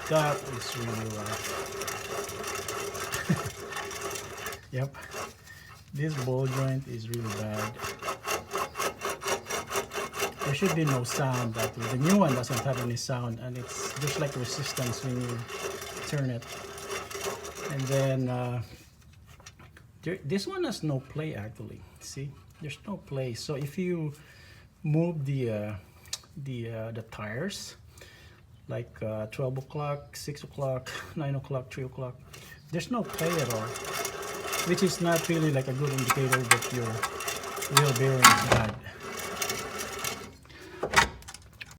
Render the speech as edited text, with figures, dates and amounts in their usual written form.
That is really rough. Yep, this ball joint is really bad. There should be no sound. That the new one doesn't have any sound, and it's just like resistance when you turn it. And then this one has no play actually. See, there's no play. So if you move the tires, like 12 o'clock, 6 o'clock, 9 o'clock, 3 o'clock, there's no play at all, which is not really like a good indicator that your wheel bearing is bad.